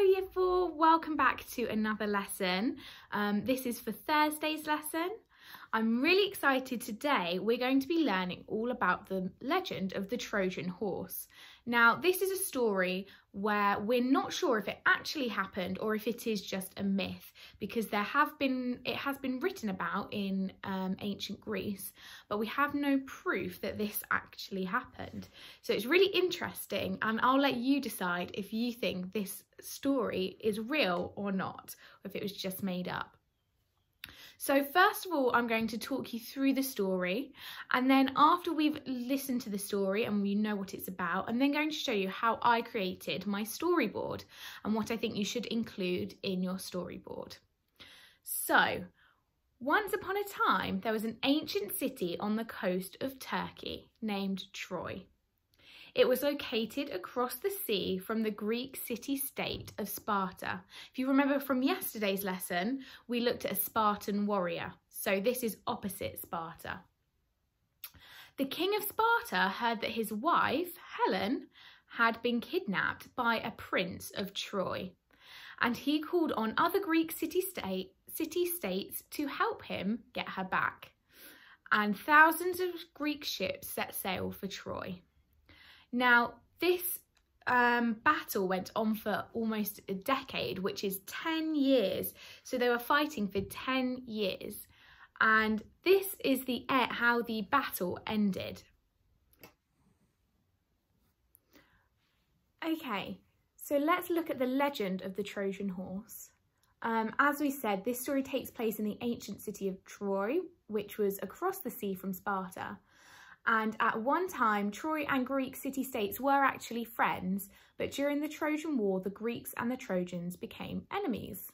Year 4, welcome back to another lesson. This is for Thursday's lesson. I'm really excited today. We're going to be learning all about the legend of the Trojan horse. Now, this is a story where we're not sure if it actually happened or if it is just a myth, because it has been written about in ancient Greece, but we have no proof that this actually happened. So it's really interesting, and I'll let you decide if you think this story is real or not, or if it was just made up. So first of all, I'm going to talk you through the story, and then after we've listened to the story and we know what it's about, I'm then going to show you how I created my storyboard and what I think you should include in your storyboard. So, once upon a time, there was an ancient city on the coast of Turkey named Troy. It was located across the sea from the Greek city-state of Sparta. If you remember from yesterday's lesson, we looked at a Spartan warrior. So this is opposite Sparta. The king of Sparta heard that his wife, Helen, had been kidnapped by a prince of Troy. And he called on other Greek city-states to help him get her back. And thousands of Greek ships set sail for Troy. Now, this battle went on for almost a decade, which is 10 years. So they were fighting for 10 years. And this is how the battle ended. Okay, so let's look at the legend of the Trojan horse. As we said, this story takes place in the ancient city of Troy, which was across the sea from Sparta. And at one time, Troy and Greek city-states were actually friends, but during the Trojan War, the Greeks and the Trojans became enemies.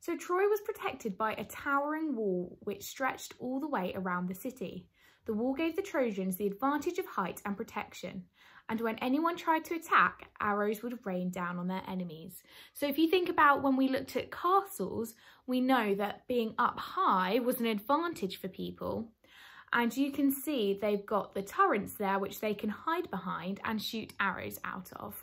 So Troy was protected by a towering wall which stretched all the way around the city. The wall gave the Trojans the advantage of height and protection, and when anyone tried to attack, arrows would rain down on their enemies. So if you think about when we looked at castles, we know that being up high was an advantage for people. And you can see they've got the turrets there, which they can hide behind and shoot arrows out of.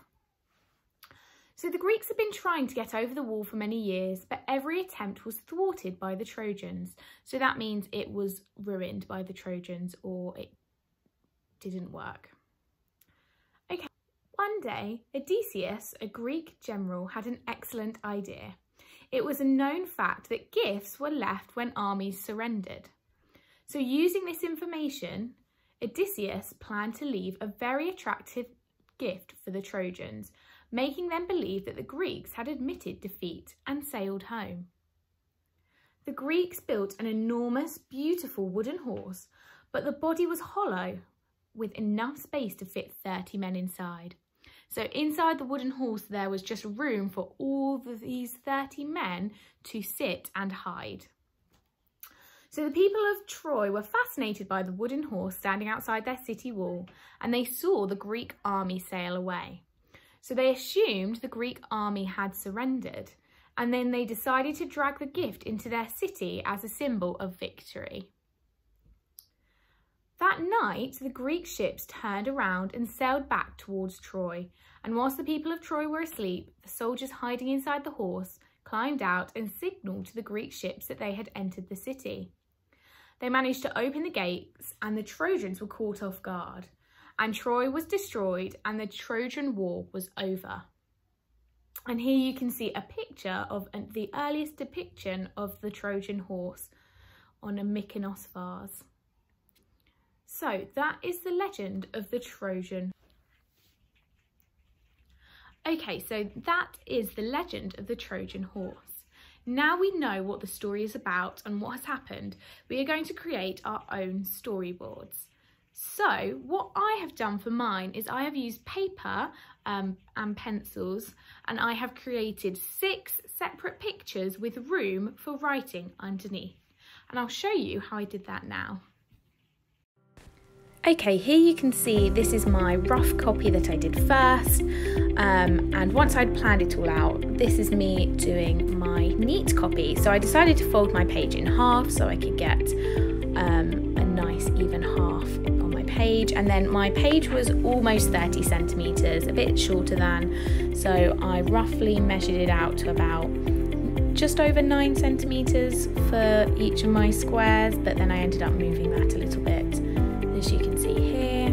So the Greeks had been trying to get over the wall for many years, but every attempt was thwarted by the Trojans. So that means it was ruined by the Trojans, or it didn't work. Okay. One day, Odysseus, a Greek general, had an excellent idea. It was a known fact that gifts were left when armies surrendered. So using this information, Odysseus planned to leave a very attractive gift for the Trojans, making them believe that the Greeks had admitted defeat and sailed home. The Greeks built an enormous, beautiful wooden horse, but the body was hollow, with enough space to fit 30 men inside. So inside the wooden horse, there was just room for all of these 30 men to sit and hide. So the people of Troy were fascinated by the wooden horse standing outside their city wall, and they saw the Greek army sail away. So they assumed the Greek army had surrendered, and then they decided to drag the gift into their city as a symbol of victory. That night, the Greek ships turned around and sailed back towards Troy, and whilst the people of Troy were asleep, the soldiers hiding inside the horse climbed out and signalled to the Greek ships that they had entered the city. They managed to open the gates, and the Trojans were caught off guard, and Troy was destroyed and the Trojan War was over. And here you can see a picture of the earliest depiction of the Trojan horse on a Mykonos vase. So that is the legend of the Trojan. Okay, so that is the legend of the Trojan horse. Now we know what the story is about and what has happened, we are going to create our own storyboards. So what I have done for mine is I have used paper and pencils, and I have created 6 separate pictures with room for writing underneath. And I'll show you how I did that now. Okay, here you can see this is my rough copy that I did first, and once I'd planned it all out, this is me doing my neat copy. So I decided to fold my page in half so I could get a nice even half on my my page, and then my page was almost 30 centimetres, a bit shorter than, so I roughly measured it out to about just over 9 centimetres for each of my squares, but then I ended up moving that a little bit, as you can see here.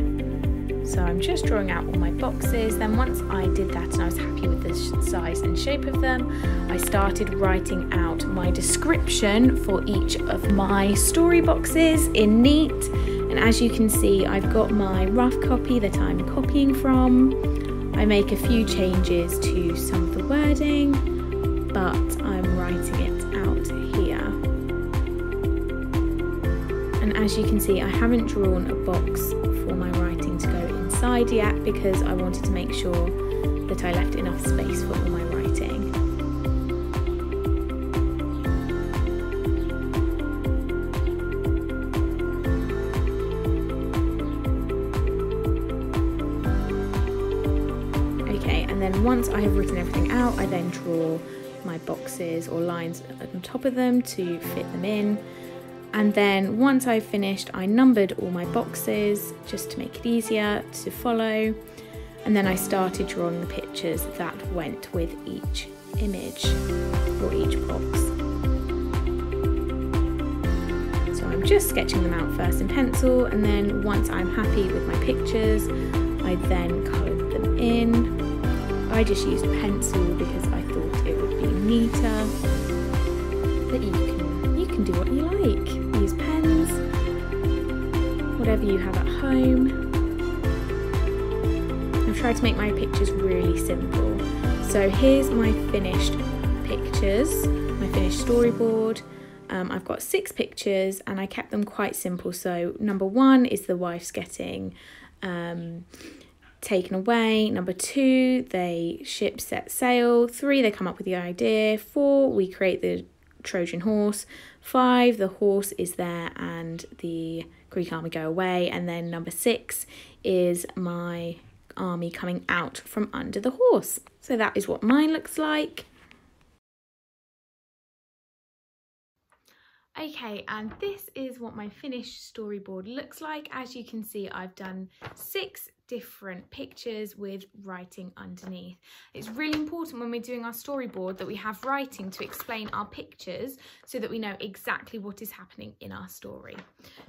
So I'm just drawing out all my boxes. Then once I did that and I was happy with the size and shape of them, I started writing out my description for each of my story boxes in neat. And as you can see, I've got my rough copy that I'm copying from. I make a few changes to some of the wording, but I'm writing it out here. And as you can see, I haven't drawn a box for my writing to go inside yet because I wanted to make sure that I left enough space for all my writing. Okay, and then once I have written everything out, I then draw my boxes or lines on top of them to fit them in. And then once I've finished, I numbered all my boxes just to make it easier to follow. And then I started drawing the pictures that went with each image or each box. So I'm just sketching them out first in pencil, and then once I'm happy with my pictures, I then coloured them in. I just used pencil because I thought it would be neater, but you can do what you like. Use pens, whatever you have at home. I've tried to make my pictures really simple. So here's my finished pictures, my finished storyboard. I've got 6 pictures and I kept them quite simple. So number 1 is the wife's getting taken away. Number 2, they ship set sail. 3, they come up with the idea. 4, we create the Trojan horse. 5, the horse is there and the Greek army go away. And then number 6 is my army coming out from under the horse. So that is what mine looks like. Okay, and this is what my finished storyboard looks like. As you can see, I've done 6 different pictures with writing underneath. It's really important when we're doing our storyboard that we have writing to explain our pictures so that we know exactly what is happening in our story.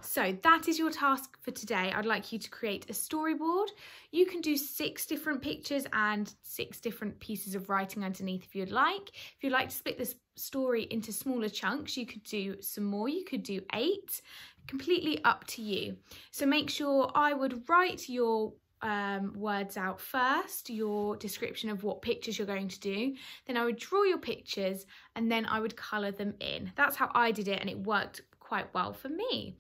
So that is your task for today. I'd like you to create a storyboard. You can do 6 different pictures and 6 different pieces of writing underneath if you'd like. If you'd like to split this story into smaller chunks, you could do some more. You could do 8, completely up to you. So make sure I would write your words out first, your description of what pictures you're going to do, then I would draw your pictures and then I would colour them in. That's how I did it and it worked quite well for me.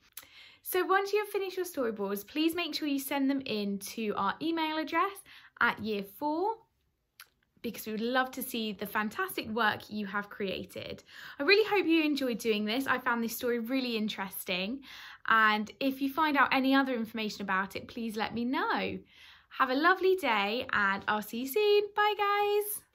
So once you have finished your storyboards, please make sure you send them in to our email address at Year 4 because we would love to see the fantastic work you have created. I really hope you enjoyed doing this. I found this story really interesting, and if you find out any other information about it, please let me know. Have a lovely day and I'll see you soon. Bye guys.